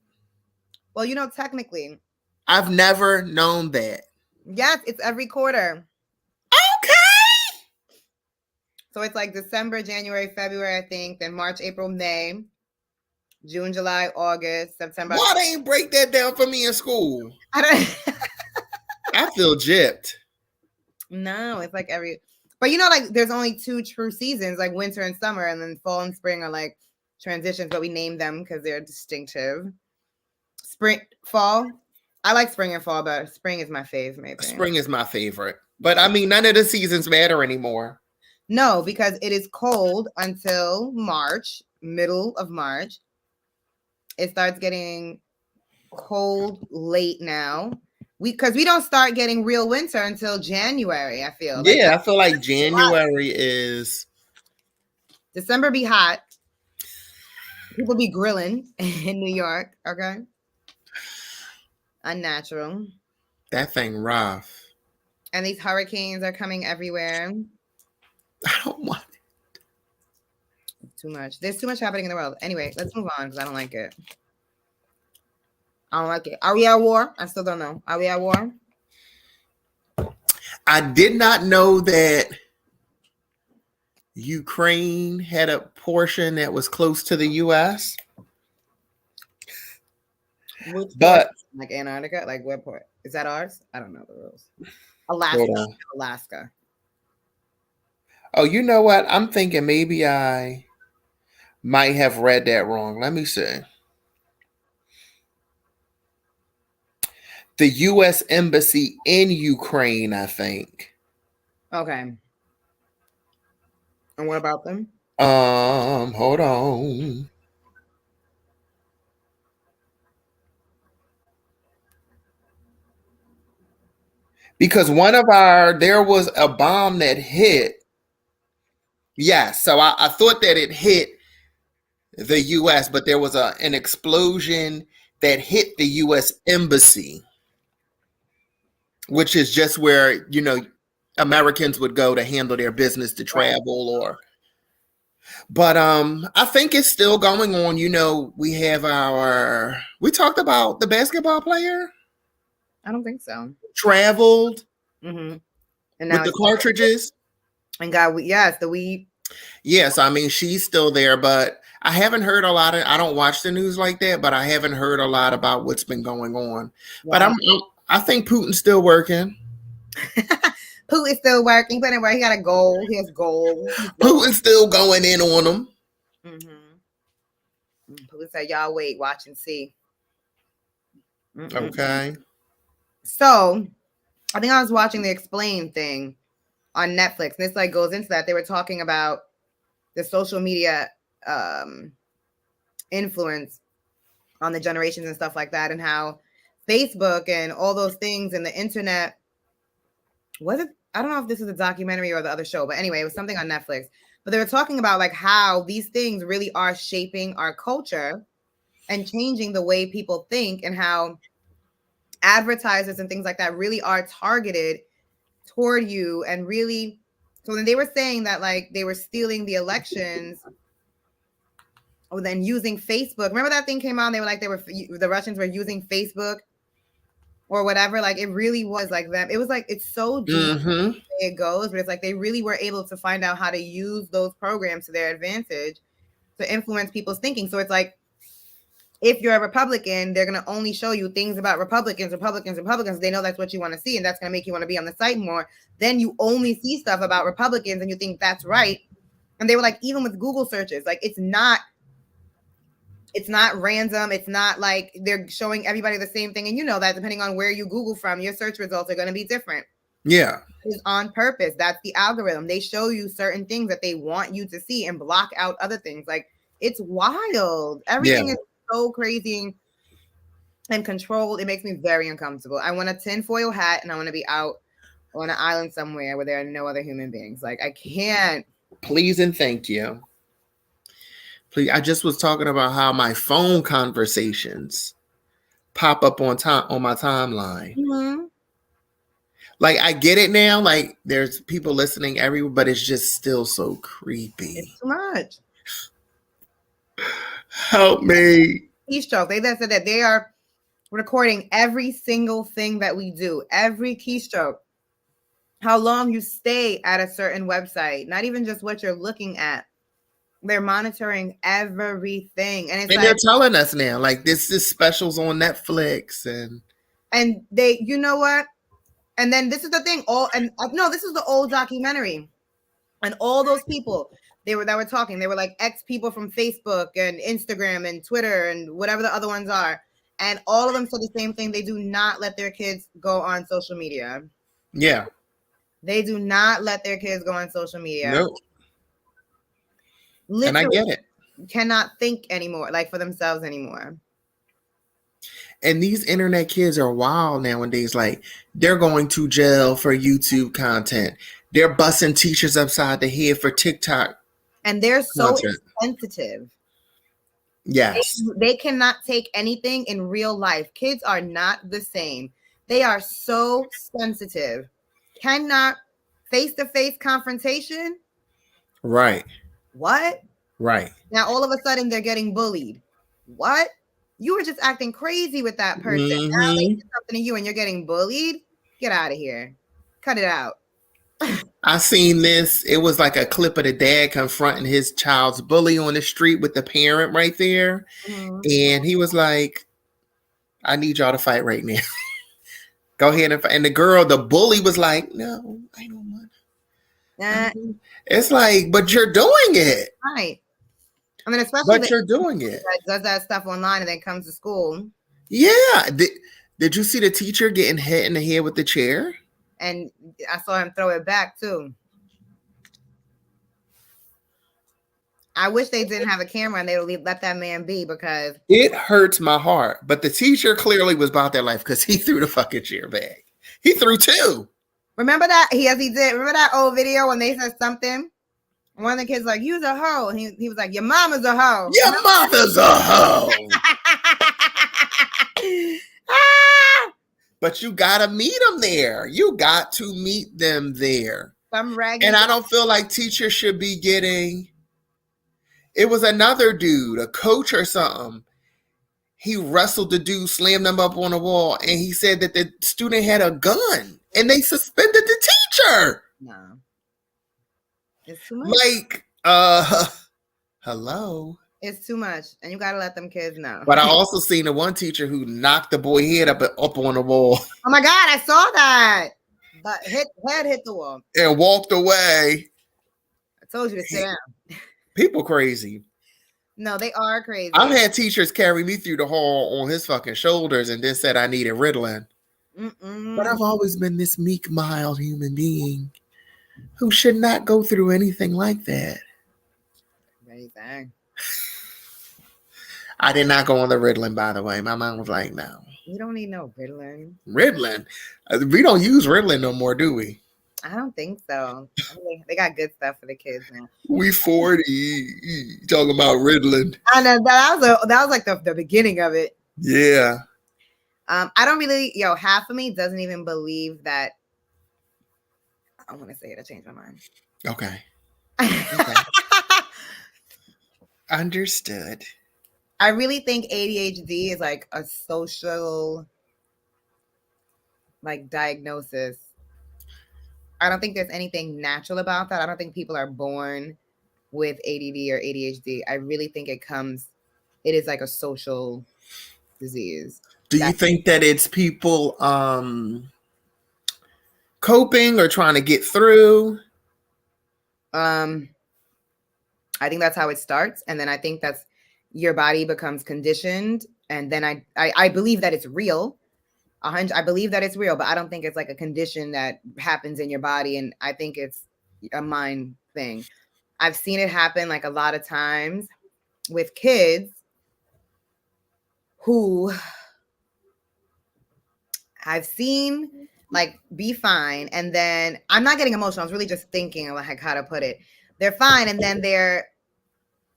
Well, technically. I've never known that. Yes, it's every quarter. Okay. So it's like December, January, February, I think. Then March, April, May, June, July, August, September. Why they ain't break that down for me in school? I don't. I feel gypped. No, it's like But you know, like there's only 2 true seasons, like winter and summer, and then fall and spring are like transitions, but we name them because they're distinctive. Spring, fall. I like spring and fall, but spring is my fave, maybe. Spring is my favorite. But I mean, none of the seasons matter anymore. No, because it is cold until March, middle of March. It starts getting cold late now. Because we don't start getting real winter until January, I feel. Yeah, I feel like January is... December be hot. People be grilling in New York, okay? Unnatural. That thing rough. And these hurricanes are coming everywhere. I don't want it. Too much. There's too much happening in the world. Anyway, let's move on because I don't like it. I don't like it. Are we at war? I still don't know. Are we at war? I did not know that Ukraine had a portion that was close to the U.S. But like Antarctica, like what port? Is that ours? I don't know the rules. Alaska. Oh, you know what? I'm thinking maybe I might have read that wrong. Let me see. The U.S. Embassy in Ukraine, I think. Okay. And what about them? Hold on. Because there was a bomb that hit. Yeah, so I thought that it hit the U.S., but there was an explosion that hit the U.S. Embassy, which is just where, Americans would go to handle their business, to travel but I think it's still going on. We have we talked about the basketball player. I don't think so. Traveled and with the cartridges. And the weed. Yes, I mean, she's still there, but I haven't heard a lot I don't watch the news like that, but I haven't heard a lot about what's been going on. Wow. But I think Putin's still working. Putin's still working. But anyway, he got a goal. He has goals. Putin's still going in on them. Putin said, y'all wait, watch and see. Okay. So, I think I was watching the Explain thing on Netflix. And this goes into that. They were talking about the social media influence on the generations and stuff like that, and how Facebook and all those things and the internet, I don't know if this is a documentary or the other show, but anyway, it was something on Netflix. But they were talking about how these things really are shaping our culture and changing the way people think, and how advertisers and things like that really are targeted toward you. And really, so then they were saying that they were stealing the elections, or then using Facebook. Remember that thing came out? They were the Russians were using Facebook or whatever. It really was them. It was it's so deep the way it goes, but it's they really were able to find out how to use those programs to their advantage to influence people's thinking. So it's if you're a Republican, they're going to only show you things about Republicans. They know that's what you want to see, and that's going to make you want to be on the site more. Then you only see stuff about Republicans, and you think that's right. And they were even with Google searches, it's not random. It's not they're showing everybody the same thing. And that depending on where you Google from, your search results are going to be different. Yeah. It's on purpose. That's the algorithm. They show you certain things that they want you to see and block out other things. It's wild. Everything is so crazy and controlled. It makes me very uncomfortable. I want a tinfoil hat, and I want to be out on an island somewhere where there are no other human beings. I can't. Please and thank you. Please. I just was talking about how my phone conversations pop up on my timeline. Mm-hmm. I get it now. There's people listening everywhere, but it's just still so creepy. It's too much. Help me. Keystroke. They said that they are recording every single thing that we do, every keystroke, how long you stay at a certain website, not even just what you're looking at. They're monitoring everything. And they're telling us now, this is specials on Netflix. And they, you know what? And then this is the thing. This is the old documentary. And all those people that were talking, they were like ex people from Facebook and Instagram and Twitter and whatever the other ones are. And all of them said the same thing. They do not let their kids go on social media. Yeah. They do not let their kids go on social media. Nope. Literally, and I get it. Cannot think anymore, like for themselves anymore. And these internet kids are wild nowadays. Like, they're going to jail for YouTube content. They're busting teachers upside the head for TikTok. And they're so content. sensitive. Yes. They cannot take anything in real life. Kids are not the same. They are so sensitive. Cannot face-to-face confrontation. Right. What? Right. Now all of a sudden they're getting bullied. What? You were just acting crazy with that person. Now they did something to you and you're getting bullied. Get out of here. Cut it out. I seen this. It was like a clip of the dad confronting his child's bully on the street with the parent right there. Mm-hmm. And he was like, I need y'all to fight right now. Go ahead and fight. And the bully was like, no, I don't want. It's like, but you're doing it. Right. I mean, especially but you're doing it. Does that stuff online and then comes to school. Yeah. Did you see the teacher getting hit in the head with the chair? And I saw him throw it back too. I wish they didn't have a camera and they would let that man be, because it hurts my heart. But the teacher clearly was about their life because he threw the fucking chair back. He threw two. Remember that? Yes, he did. Remember that old video when they said something? One of the kids like, "You's a hoe." And he was like, "Your mama's a hoe." Your mother's a hoe. But you gotta meet them there. You got to meet them there. And I don't feel like teachers should be getting. It was another dude, a coach or something. He wrestled the dude, slammed him up on the wall, and he said that the student had a gun, and they suspended the teacher. No, it's too much. Like, hello. It's too much, and you gotta let them kids know. But I also seen the one teacher who knocked the boy head up on the wall. Oh my God, I saw that. But head hit the wall and walked away. I told you to sit down. People crazy. No, they are crazy. I've had teachers carry me through the hall on his fucking shoulders and then said I needed Ritalin. But I've always been this meek, mild human being who should not go through anything like that. Amazing. I did not go on the Ritalin, by the way. My mom was like, no. You don't need no Ritalin. Ritalin? We don't use Ritalin no more, do we? I don't think so. I mean, they got good stuff for the kids now. We 40 talking about Ritalin. I know that was like the beginning of it. Yeah. I don't really, half of me doesn't even believe that. I want to say it. I changed my mind. Okay. Understood. I really think ADHD is like a social diagnosis. I don't think there's anything natural about that. I don't think people are born with ADD or ADHD. I really think it is like a social disease. Do you think that it's people coping or trying to get through? I think that's how it starts. And then I think that's your body becomes conditioned. And then I believe that it's real. I believe that it's real, but I don't think it's like a condition that happens in your body. And I think it's a mind thing. I've seen it happen like a lot of times with kids who I've seen like be fine. And then I'm not getting emotional. I was really just thinking like how to put it. They're fine. And then their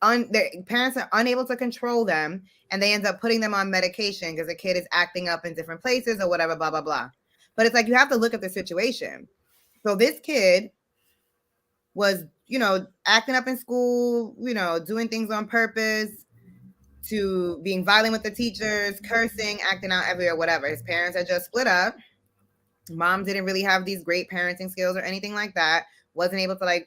parents are unable to control them. And they end up putting them on medication because the kid is acting up in different places or whatever, blah, blah, blah. But it's like, you have to look at the situation. So this kid was, acting up in school, doing things on purpose, to being violent with the teachers, cursing, acting out everywhere, whatever. His parents had just split up. Mom didn't really have these great parenting skills or anything like that. Wasn't able to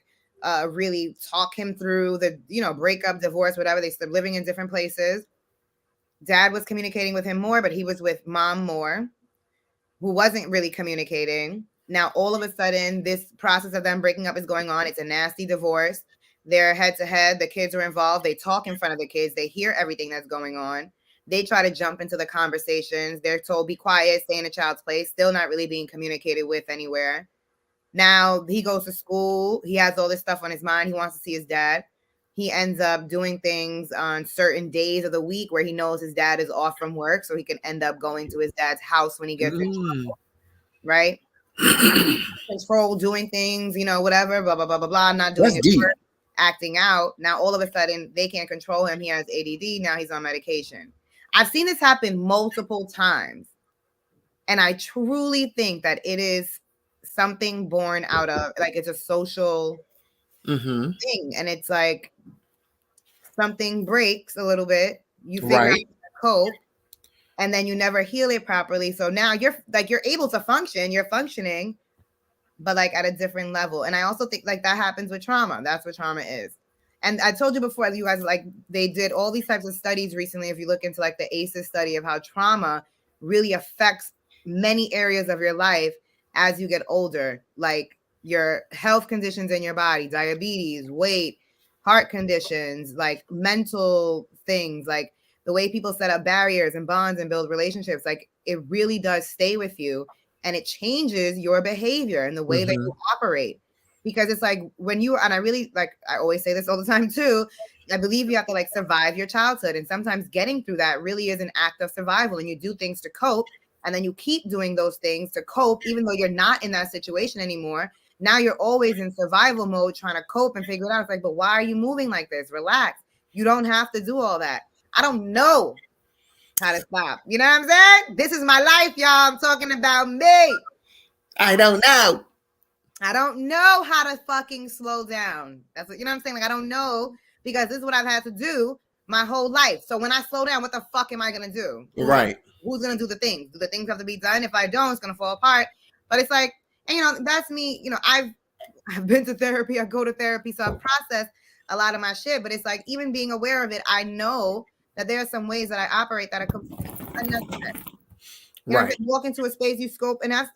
really talk him through the, breakup, divorce, whatever. They started living in different places. Dad was communicating with him more, but he was with mom more, who wasn't really communicating. Now, all of a sudden, this process of them breaking up is going on. It's a nasty divorce. They're head to head. The kids are involved. They talk in front of the kids. They hear everything that's going on. They try to jump into the conversations. They're told, be quiet, stay in a child's place. Still not really being communicated with anywhere. Now he goes to school. He has all this stuff on his mind. He wants to see his dad. He ends up doing things on certain days of the week where he knows his dad is off from work, so he can end up going to his dad's house when he gets in trouble, right? Control, doing things, whatever, blah, blah, blah, blah, blah, not doing his work, acting out. Now, all of a sudden, they can't control him. He has ADD. Now he's on medication. I've seen this happen multiple times. And I truly think that it is something born out of, like, it's a social thing. And it's like something breaks a little bit. You figure out how to cope. And then you never heal it properly. So now you're able to function, you're functioning, but like at a different level. And I also think like that happens with trauma. That's what trauma is. And I told you before, you guys, like, they did all these types of studies recently. If you look into like the ACEs study of how trauma really affects many areas of your life as you get older, like your health conditions in your body, diabetes, weight, heart conditions, like mental things, like the way people set up barriers and bonds and build relationships, like it really does stay with you, and it changes your behavior and the way that you operate. Because it's like when you, and I really, like, I always say this all the time too, I believe you have to like survive your childhood. And sometimes getting through that really is an act of survival, and you do things to cope, and then you keep doing those things to cope, even though you're not in that situation anymore. Now you're always in survival mode, trying to cope and figure it out. It's like, but why are you moving like this? Relax. You don't have to do all that. I don't know how to stop. You know what I'm saying? This is my life, y'all. I'm talking about me. I don't know. I don't know how to fucking slow down. That's what, you know what I'm saying? Like, I don't know, because this is what I've had to do my whole life. So when I slow down, what the fuck am I going to do? Right. Who's going to do the things? Do the things have to be done? If I don't, it's going to fall apart. But it's like, and that's me. I've been to therapy. I go to therapy. So I've processed a lot of my shit. But it's like, even being aware of it, I know that there are some ways that I operate that are completely unnecessary. You walk into a space, you scope, and that's,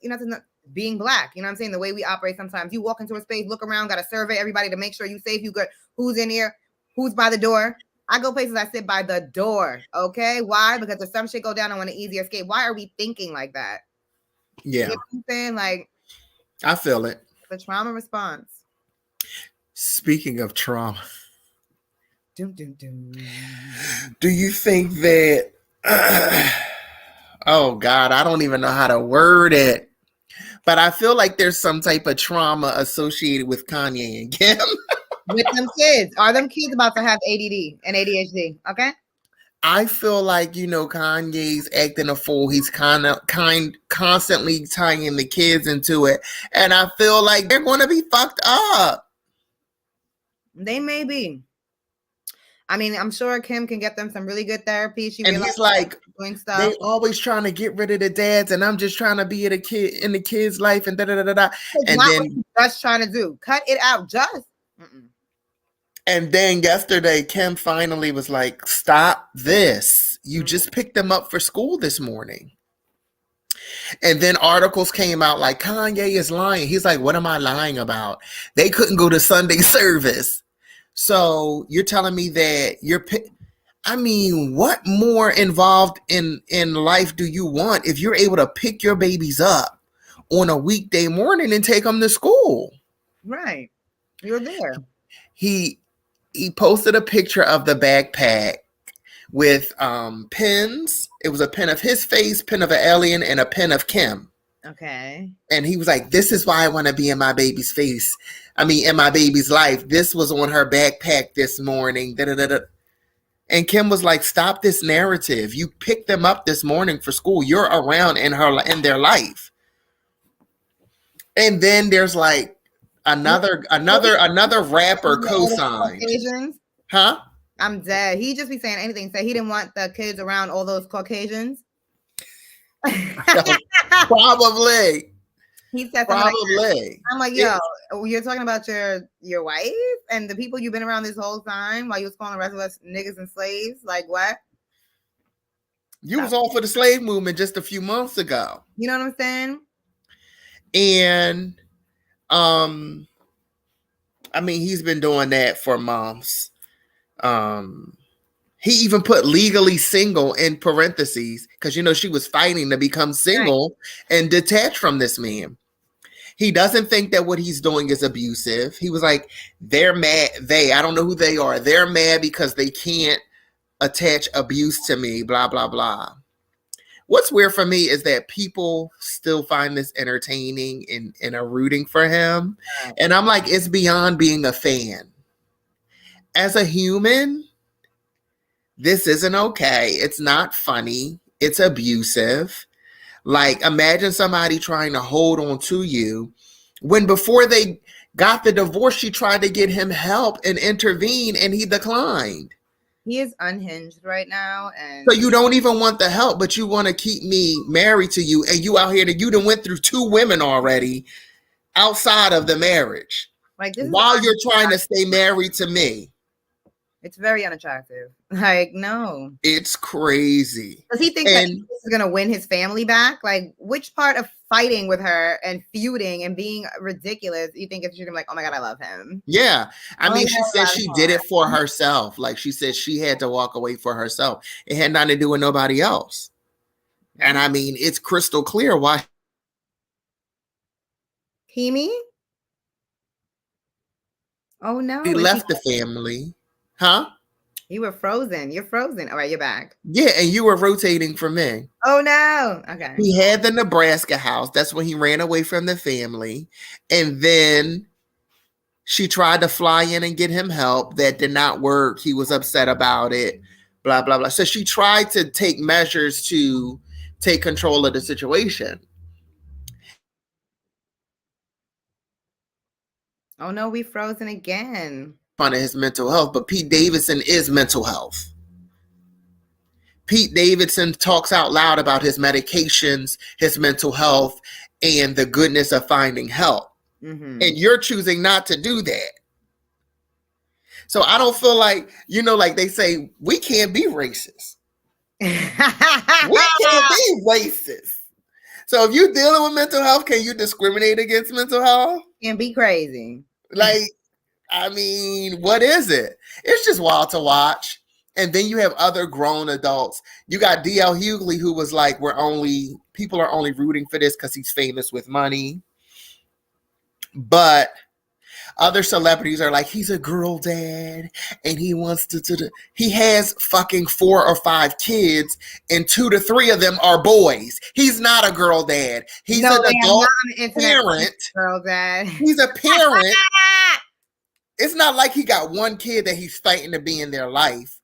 being Black, you know what I'm saying? The way we operate sometimes. You walk into a space, look around, got to survey everybody to make sure you safe, you good. Who's in here? Who's by the door? I go places, I sit by the door, okay? Why? Because if some shit go down, I want an easy escape. Why are we thinking like that? Yeah. You know what I'm saying? Like, I feel it. The trauma response. Speaking of trauma, Doom, doom, doom. Do you think that, oh God, I don't even know how to word it, but I feel like there's some type of trauma associated with Kanye and Kim. With them kids. Are them kids about to have ADD and ADHD? Okay. I feel like, Kanye's acting a fool. He's constantly tying the kids into it. And I feel like they're going to be fucked up. They may be. I mean, I'm sure Kim can get them some really good therapy. And he's like, doing stuff. They always trying to get rid of the dads, and I'm just trying to be in the kid's life, and da da da da. And then just trying to do, cut it out, just. And then yesterday, Kim finally was like, "Stop this! You just picked them up for school this morning." And then articles came out like Kanye is lying. He's like, "What am I lying about? They couldn't go to Sunday service." So you're telling me that what more involved in life do you want if you're able to pick your babies up on a weekday morning and take them to school? Right. You're there. He posted a picture of the backpack with pins. It was a pin of his face, pin of an alien, and a pin of Kim. Okay. And he was like, "This is why I want to be in my baby's face. In my baby's life. This was on her backpack this morning." Da, da, da, da. And Kim was like, "Stop this narrative. You picked them up this morning for school. You're around in their life." And then there's like another rapper co-signed. Huh? I'm dead. He just be saying anything. Say he didn't want the kids around all those Caucasians. Probably. He said probably. I'm like, yo, you're talking about your wife and the people you've been around this whole time while you was calling the rest of us niggas and slaves. Like what? You was all for the slave movement just a few months ago. You know what I'm saying? And I mean, he's been doing that for months. He even put legally single in parentheses because, you know, she was fighting to become single and detached from this man. He doesn't think that what he's doing is abusive. He was like, they're mad. I don't know who they are. They're mad because they can't attach abuse to me, blah, blah, blah. What's weird for me is that people still find this entertaining and are rooting for him. And I'm like, it's beyond being a fan. As a human, this isn't okay. It's not funny. It's abusive. Like, imagine somebody trying to hold on to you when before they got the divorce, she tried to get him help and intervene and he declined. He is unhinged right now. And so you don't even want the help, but you want to keep me married to you. And you out here that you done went through 2 women already outside of the marriage. Like, this while you're trying to stay married to me. It's very unattractive. Like, no. It's crazy. Does he think that this is going to win his family back? Like, which part of fighting with her and feuding and being ridiculous you think it's she's going to be like, oh my God, I love him? Yeah. I mean, she said she did it for herself. Like, she said she had to walk away for herself. It had nothing to do with nobody else. And I mean, it's crystal clear why. Kimi? Oh, no. He left the family. Huh? You were frozen. You're frozen. All right, you're back. Yeah, and you were rotating for me. Oh, no. Okay. He had the Nebraska house. That's when he ran away from the family. And then she tried to fly in and get him help. That did not work. He was upset about it. Blah, blah, blah. So she tried to take measures to take control of the situation. Oh, no, we frozen again. Of his mental health, but Pete Davidson is mental health. Pete Davidson talks out loud about his medications, his mental health, and the goodness of finding help. Mm-hmm. And you're choosing not to do that. So I don't feel like, you know, like they say, we can't be racist. We can't be racist. So if you're dealing with mental health, can you discriminate against mental health? Can't be crazy. Like, I mean, what is it? It's just wild to watch. And then you have other grown adults. You got D.L. Hughley, who was like, people are only rooting for this because he's famous with money. But other celebrities are like, he's a girl dad and he wants to he has fucking 4 or 5 kids and 2 to 3 of them are boys. He's not a girl dad. He's an adult parent. Girl dad. He's a parent. It's not like he got one kid that he's fighting to be in their life.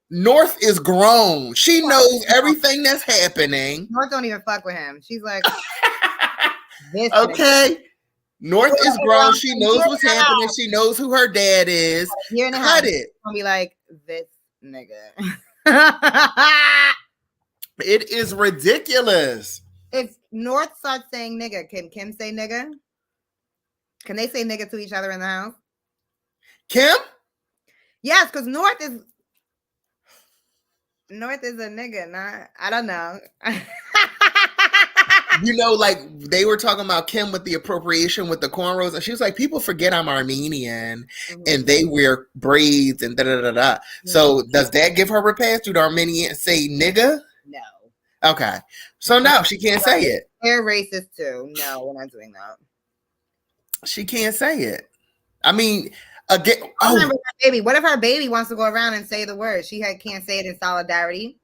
North is grown. She knows everything that's happening. North don't even fuck with him. She's like, okay. North is grown. She knows what's happening. She knows who her dad is. Cut it. Gonna be like, this nigga. It is ridiculous. If North starts saying nigga, can Kim say nigga? Can they say nigga to each other in the house? Kim? Yes, because North is a nigga. I don't know. You know, like they were talking about Kim with the appropriation with the cornrows, and she was like, people forget I'm Armenian and they wear braids and da-da-da-da. Mm-hmm. So does that give her a pass? Do the Armenians say nigga? No. Okay. So no, she can't say it. They're racist too. No, we're not doing that. She can't say it. I mean, again, remember her baby. What if her baby wants to go around and say the word? She can't say it in solidarity.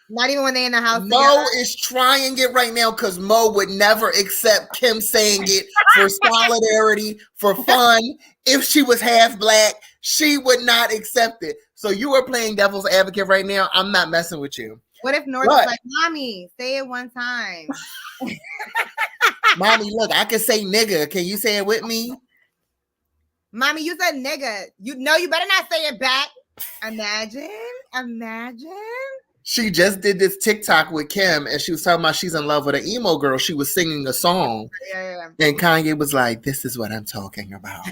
Not even when they're in the house. Mo together. is trying it right now because Mo would never accept Kim saying it for solidarity, for fun. If she was half black, she would not accept it. So you are playing devil's advocate right now. I'm not messing with you. What if North was like, Mommy, say it one time? Mommy, look, I can say nigga. Can you say it with me? Mommy, you said nigga. You better not say it back. Imagine. She just did this TikTok with Kim, and she was talking about she's in love with an emo girl. She was singing a song. Yeah. And Kanye was like, this is what I'm talking about.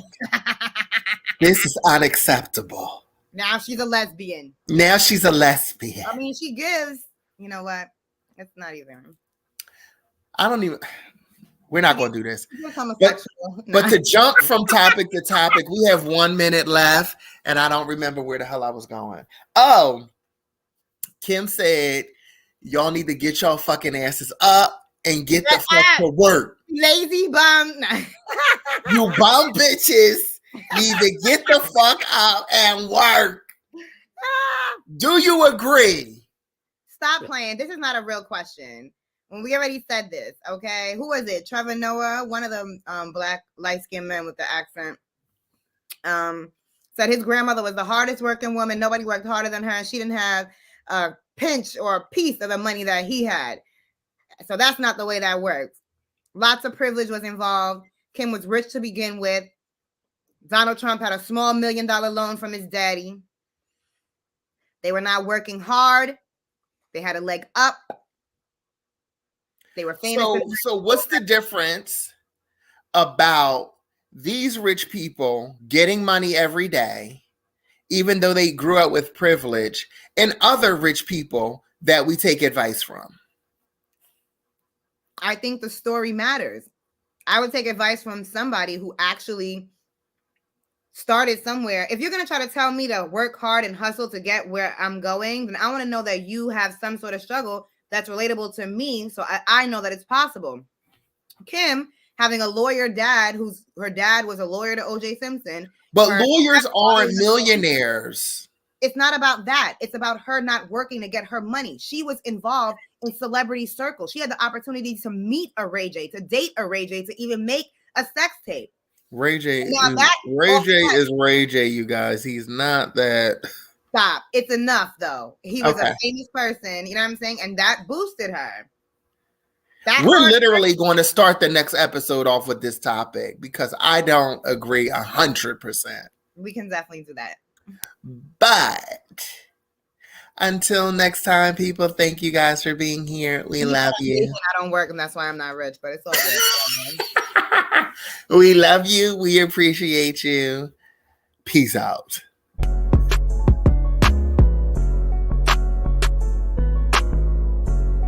This is unacceptable. Now she's a lesbian. I mean, she gives. You know what? It's not even. I don't even. We're not going to do this. He's homosexual. But to jump from topic to topic, we have 1 minute left, and I don't remember where the hell I was going. Oh, Kim said, y'all need to get y'all fucking asses up and get the fuck to work. Lazy bum. You bum bitches need to get the fuck up and work. Do you agree? Stop playing. This is not a real question. When we already said this, okay? Who was it? Trevor Noah, one of the black light-skinned men with the accent, said his grandmother was the hardest working woman. Nobody worked harder than her, and she didn't have a pinch or a piece of the money that he had. So that's not the way that works. Lots of privilege was involved. Kim was rich to begin with. Donald Trump had a small $1 million loan from his daddy. They were not working hard. They had a leg up. They were famous. So what's the difference about these rich people getting money every day, even though they grew up with privilege, and other rich people that we take advice from? I think the story matters. I would take advice from somebody who actually started somewhere. If you're going to try to tell me to work hard and hustle to get where I'm going, then I want to know that you have some sort of struggle that's relatable to me, so I know that it's possible. Kim, having a lawyer dad her dad was a lawyer to O.J. Simpson. But lawyers aren't millionaires. It's not about that. It's about her not working to get her money. She was involved in celebrity circles. She had the opportunity to meet a Ray J, to date a Ray J, to even make a sex tape. Ray J is Ray J, you guys. He's not that. Stop. It's enough, though. He was a famous person, you know what I'm saying? And that boosted her. We're literally going to start the next episode off with this topic because I don't agree 100%. We can definitely do that. But until next time, people, thank you guys for being here. We love you. I don't work, and that's why I'm not rich, but it's all good. We love you. We appreciate you. Peace out.